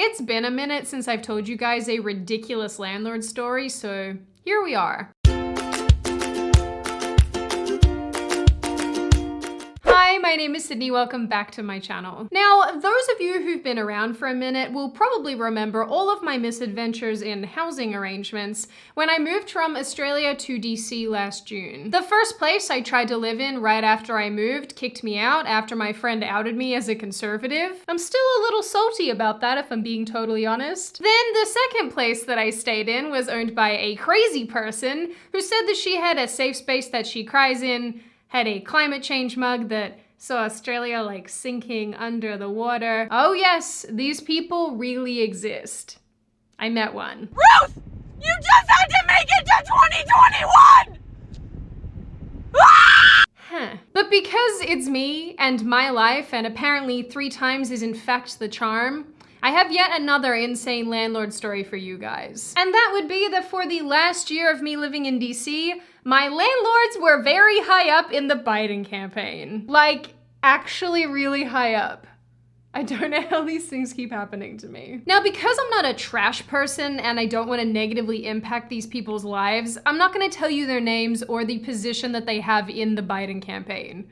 It's been a minute since I've told you guys a ridiculous landlord story, so here we are. Hi, my name is Sydney. Welcome back to my channel. Now, those of you who've been around for a minute will probably remember all of my misadventures in housing arrangements when I moved from Australia to DC last June. The first place I tried to live in right after I moved kicked me out after my friend outed me as a conservative. I'm still a little salty about that, if I'm being totally honest. Then the second place that I stayed in was owned by a crazy person who said that she had a safe space that she cries in, had a climate change mug that saw Australia like sinking under the water. Oh yes, these people really exist. I met one. Ruth! You just had to make it to 2021! But because it's me and my life, and apparently 3 times is in fact the charm, I have yet another insane landlord story for you guys. And that would be that for the last year of me living in DC, my landlords were very high up in the Biden campaign. Like, actually really high up. I don't know how these things keep happening to me. Now, because I'm not a trash person and I don't want to negatively impact these people's lives, I'm not going to tell you their names or the position that they have in the Biden campaign,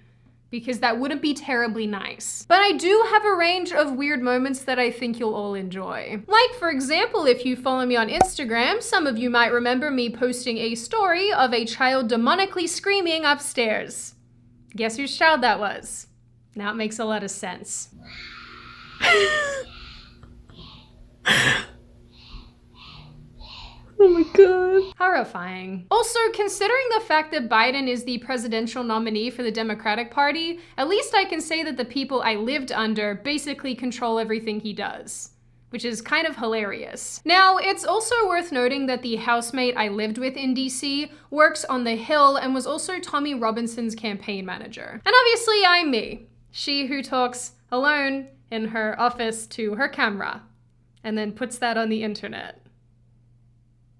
because that wouldn't be terribly nice. But I do have a range of weird moments that I think you'll all enjoy. Like, for example, if you follow me on Instagram, some of you might remember me posting a story of a child demonically screaming upstairs. Guess whose child that was? Now it makes a lot of sense. Oh my god. Horrifying. Also, considering the fact that Biden is the presidential nominee for the Democratic Party, at least I can say that the people I lived under basically control everything he does, which is kind of hilarious. Now, it's also worth noting that the housemate I lived with in DC works on the Hill and was also Tommy Robinson's campaign manager. And obviously I'm me, she who talks alone in her office to her camera and then puts that on the internet.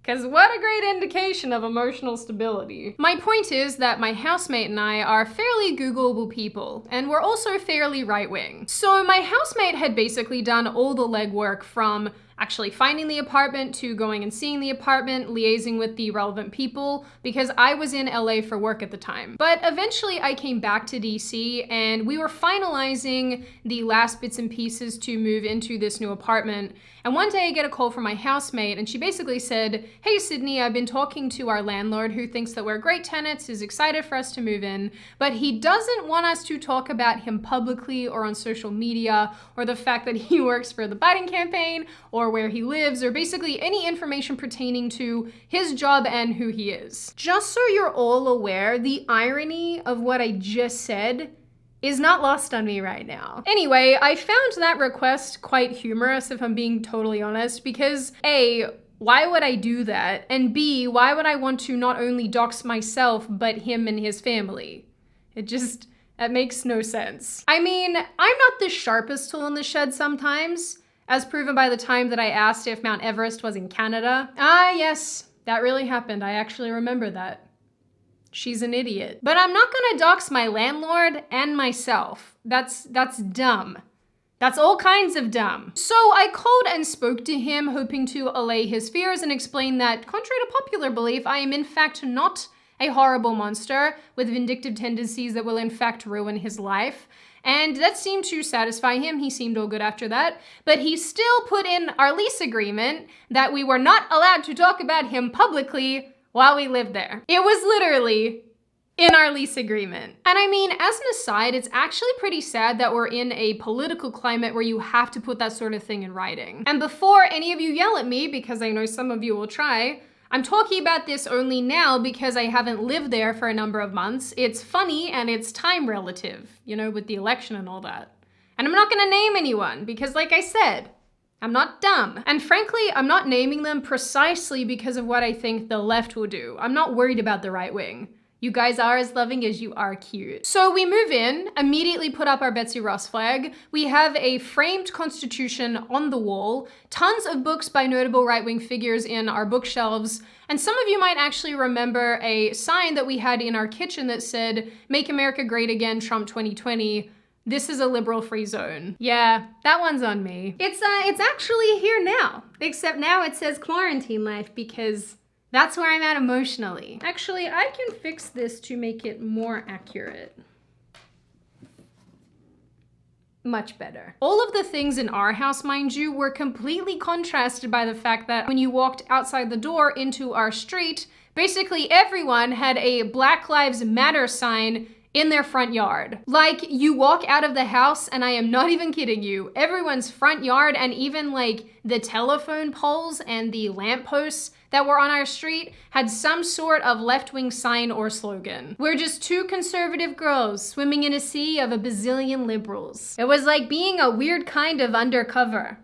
Because what a great indication of emotional stability. My point is that my housemate and I are fairly Googleable people, and we're also fairly right-wing. So my housemate had basically done all the legwork from actually finding the apartment to going and seeing the apartment, liaising with the relevant people, because I was in LA for work at the time. But eventually I came back to DC and we were finalizing the last bits and pieces to move into this new apartment. And one day I get a call from my housemate and she basically said, "Hey Sydney, I've been talking to our landlord who thinks that we're great tenants, is excited for us to move in, but he doesn't want us to talk about him publicly or on social media, or the fact that he works for the Biden campaign, or where he lives, or basically any information pertaining to his job and who he is." Just so you're all aware, the irony of what I just said is not lost on me right now. Anyway, I found that request quite humorous, if I'm being totally honest, because A, why would I do that? And B, why would I want to not only dox myself, but him and his family? That makes no sense. I mean, I'm not the sharpest tool in the shed sometimes, as proven by the time that I asked if Mount Everest was in Canada. Ah, yes, that really happened. I actually remember that. She's an idiot. But I'm not gonna dox my landlord and myself. That's dumb. That's all kinds of dumb. So I called and spoke to him, hoping to allay his fears and explain that, contrary to popular belief, I am in fact not a horrible monster with vindictive tendencies that will in fact ruin his life. And that seemed to satisfy him. He seemed all good after that. But he still put in our lease agreement that we were not allowed to talk about him publicly while we lived there. It was literally in our lease agreement. And I mean, as an aside, it's actually pretty sad that we're in a political climate where you have to put that sort of thing in writing. And before any of you yell at me, because I know some of you will try, I'm talking about this only now because I haven't lived there for a number of months. It's funny and it's time relative, you know, with the election and all that. And I'm not gonna name anyone because, like I said, I'm not dumb. And frankly, I'm not naming them precisely because of what I think the left will do. I'm not worried about the right wing. You guys are as loving as you are cute. So we move in, immediately put up our Betsy Ross flag. We have a framed constitution on the wall, tons of books by notable right-wing figures in our bookshelves, and some of you might actually remember a sign that we had in our kitchen that said, "Make America Great Again, Trump 2020, this is a liberal free zone. Yeah, that one's on me. It's actually here now, except now it says quarantine life because that's where I'm at emotionally. Actually, I can fix this to make it more accurate. Much better. All of the things in our house, mind you, were completely contrasted by the fact that when you walked outside the door into our street, basically everyone had a Black Lives Matter sign in their front yard. Like, you walk out of the house, and I am not even kidding you, everyone's front yard and even like the telephone poles and the lampposts that were on our street had some sort of left-wing sign or slogan. We're just two conservative girls swimming in a sea of a bazillion liberals. It was like being a weird kind of undercover.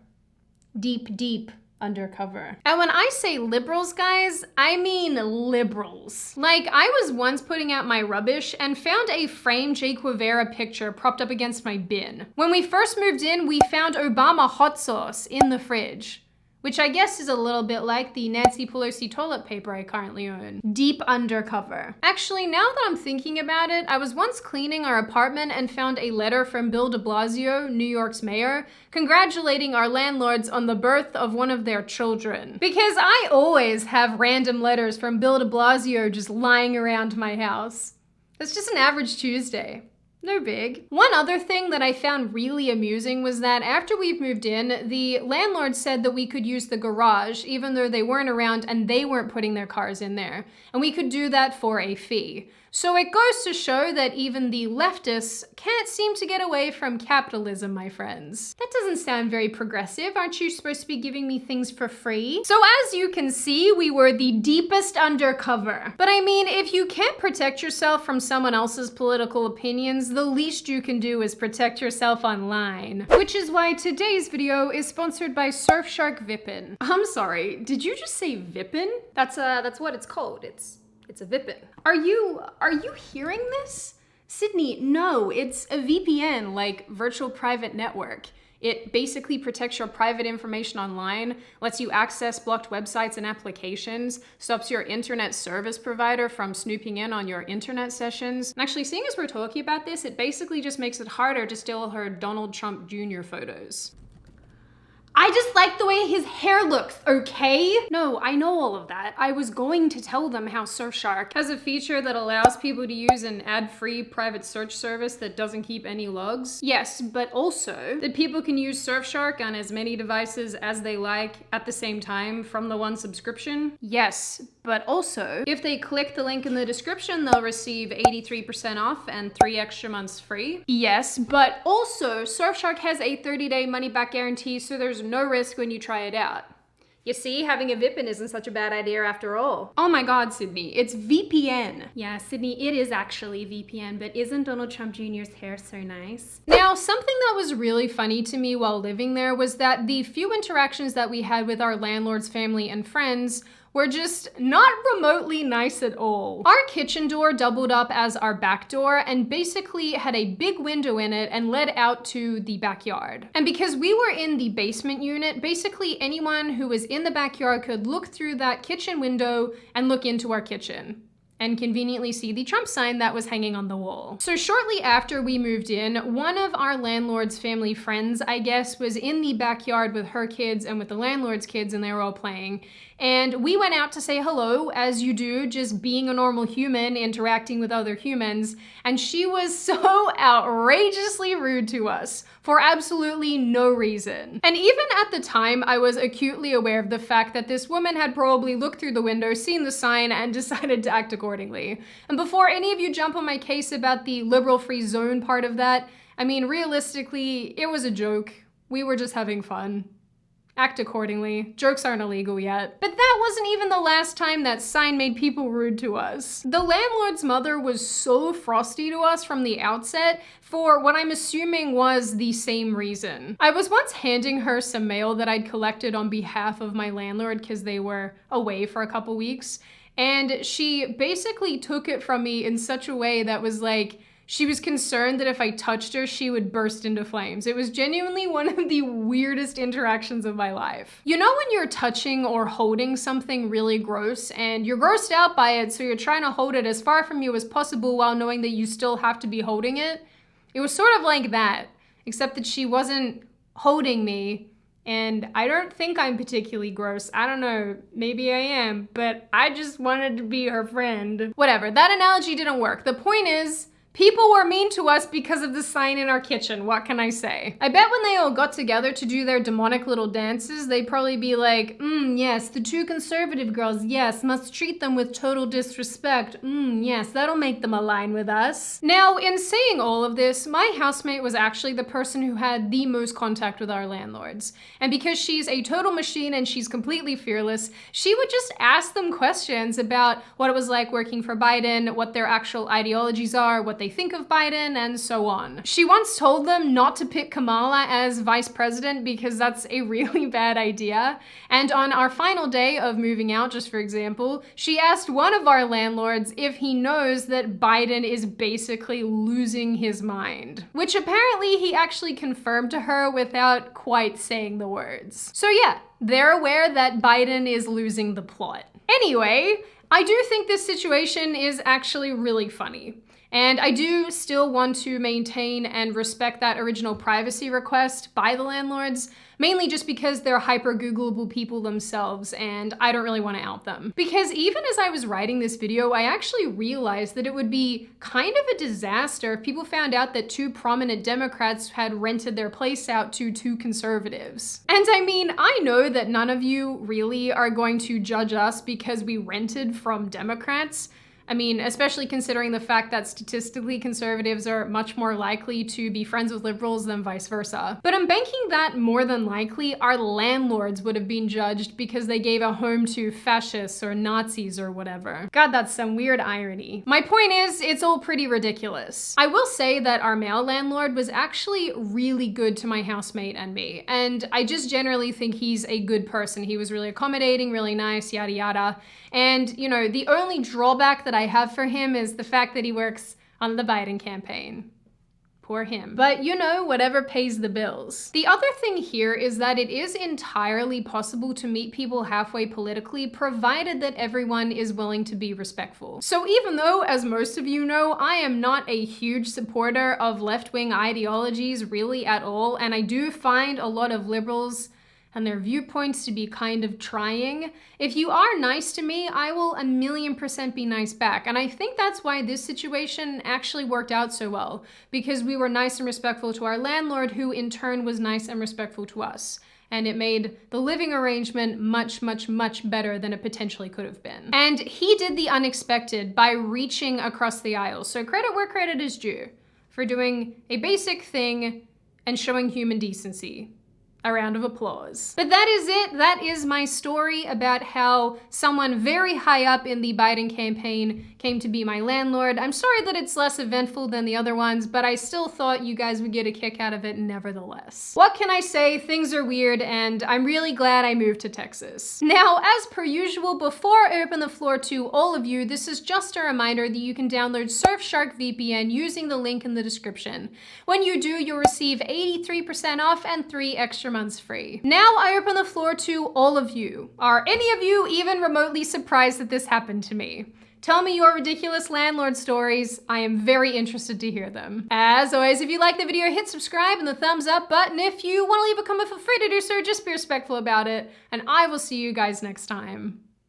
Deep, deep undercover. And when I say liberals, guys, I mean liberals. Like, I was once putting out my rubbish and found a framed Che Guevara picture propped up against my bin. When we first moved in, we found Obama hot sauce in the fridge, which I guess is a little bit like the Nancy Pelosi toilet paper I currently own. Deep undercover. Actually, now that I'm thinking about it, I was once cleaning our apartment and found a letter from Bill de Blasio, New York's mayor, congratulating our landlords on the birth of one of their children. Because I always have random letters from Bill de Blasio just lying around my house. It's just an average Tuesday. No big. One other thing that I found really amusing was that after we've moved in, the landlord said that we could use the garage even though they weren't around and they weren't putting their cars in there. And we could do that for a fee. So it goes to show that even the leftists can't seem to get away from capitalism, my friends. That doesn't sound very progressive. Aren't you supposed to be giving me things for free? So as you can see, we were the deepest undercover. But I mean, if you can't protect yourself from someone else's political opinions, the least you can do is protect yourself online. Which is why today's video is sponsored by Surfshark Vippin. I'm sorry, did you just say Vippin? That's what it's called. It's a Vippin. Are you hearing this? Sydney, no, it's a VPN, like virtual private network. It basically protects your private information online, lets you access blocked websites and applications, stops your internet service provider from snooping in on your internet sessions. And actually, seeing as we're talking about this, it basically just makes it harder to steal her Donald Trump Jr. photos. I just like the way his hair looks, okay? No, I know all of that. I was going to tell them how Surfshark has a feature that allows people to use an ad-free private search service that doesn't keep any logs. Yes, but also that people can use Surfshark on as many devices as they like at the same time from the one subscription. Yes, but also if they click the link in the description, they'll receive 83% off and 3 extra months free. Yes, but also Surfshark has a 30-day money-back guarantee, so there's no risk when you try it out. You see, having a VPN isn't such a bad idea after all. Oh my God, Sydney, it's VPN. Yeah, Sydney, it is actually VPN, but isn't Donald Trump Jr.'s hair so nice? Now, something that was really funny to me while living there was that the few interactions that we had with our landlord's family and friends were just not remotely nice at all. Our kitchen door doubled up as our back door and basically had a big window in it and led out to the backyard. And because we were in the basement unit, basically anyone who was in the backyard could look through that kitchen window and look into our kitchen and conveniently see the Trump sign that was hanging on the wall. So shortly after we moved in, one of our landlord's family friends, I guess, was in the backyard with her kids and with the landlord's kids, and they were all playing. And we went out to say hello, as you do, just being a normal human, interacting with other humans. And she was so outrageously rude to us for absolutely no reason. And even at the time, I was acutely aware of the fact that this woman had probably looked through the window, seen the sign, and decided to act accordingly. And before any of you jump on my case about the liberal free zone part of that, I mean, realistically, it was a joke. We were just having fun. Act accordingly. Jokes aren't illegal yet. But that wasn't even the last time that sign made people rude to us. The landlord's mother was so frosty to us from the outset for what I'm assuming was the same reason. I was once handing her some mail that I'd collected on behalf of my landlord because they were away for a couple weeks, and she basically took it from me in such a way that was like, she was concerned that if I touched her, she would burst into flames. It was genuinely one of the weirdest interactions of my life. You know when you're touching or holding something really gross and you're grossed out by it, so you're trying to hold it as far from you as possible while knowing that you still have to be holding it? It was sort of like that, except that she wasn't holding me. And I don't think I'm particularly gross. I don't know, maybe I am, but I just wanted to be her friend. Whatever, that analogy didn't work. The point is, people were mean to us because of the sign in our kitchen. What can I say? I bet when they all got together to do their demonic little dances, they'd probably be like, yes, the two conservative girls, yes, must treat them with total disrespect. Yes, that'll make them align with us. Now, in saying all of this, my housemate was actually the person who had the most contact with our landlords. And because she's a total machine and she's completely fearless, she would just ask them questions about what it was like working for Biden, what their actual ideologies are, what they think of Biden, and so on. She once told them not to pick Kamala as vice president because that's a really bad idea. And on our final day of moving out, just for example, she asked one of our landlords if he knows that Biden is basically losing his mind, which apparently he actually confirmed to her without quite saying the words. So yeah, they're aware that Biden is losing the plot. Anyway, I do think this situation is actually really funny. And I do still want to maintain and respect that original privacy request by the landlords, mainly just because they're hyper-Googleable people themselves, and I don't really want to out them. Because even as I was writing this video, I actually realized that it would be kind of a disaster if people found out that two prominent Democrats had rented their place out to two conservatives. And I mean, I know that none of you really are going to judge us because we rented from Democrats. I mean, especially considering the fact that statistically conservatives are much more likely to be friends with liberals than vice versa. But I'm banking that more than likely our landlords would have been judged because they gave a home to fascists or Nazis or whatever. God, that's some weird irony. My point is, it's all pretty ridiculous. I will say that our male landlord was actually really good to my housemate and me, and I just generally think he's a good person. He was really accommodating, really nice, yada yada. And, you know, the only drawback that I have for him is the fact that he works on the Biden campaign. Poor him. But you know, whatever pays the bills. The other thing here is that it is entirely possible to meet people halfway politically, provided that everyone is willing to be respectful. So even though, as most of you know, I am not a huge supporter of left-wing ideologies really at all, and I do find a lot of liberals and their viewpoints to be kind of trying. If you are nice to me, I will 1,000,000% be nice back. And I think that's why this situation actually worked out so well, because we were nice and respectful to our landlord, who in turn was nice and respectful to us. And it made the living arrangement much, much, much better than it potentially could have been. And he did the unexpected by reaching across the aisle. So credit where credit is due for doing a basic thing and showing human decency. A round of applause. But that is it. That is my story about how someone very high up in the Biden campaign came to be my landlord. I'm sorry that it's less eventful than the other ones, but I still thought you guys would get a kick out of it nevertheless. What can I say? Things are weird, and I'm really glad I moved to Texas. Now, as per usual, before I open the floor to all of you, this is just a reminder that you can download Surfshark VPN using the link in the description. When you do, you'll receive 83% off and 3 extra months free. Now I open the floor to all of you. Are any of you even remotely surprised that this happened to me? Tell me your ridiculous landlord stories. I am very interested to hear them. As always, if you like the video, hit subscribe and the thumbs up button. If you want to leave a comment, feel free to do so. Just be respectful about it. And I will see you guys next time.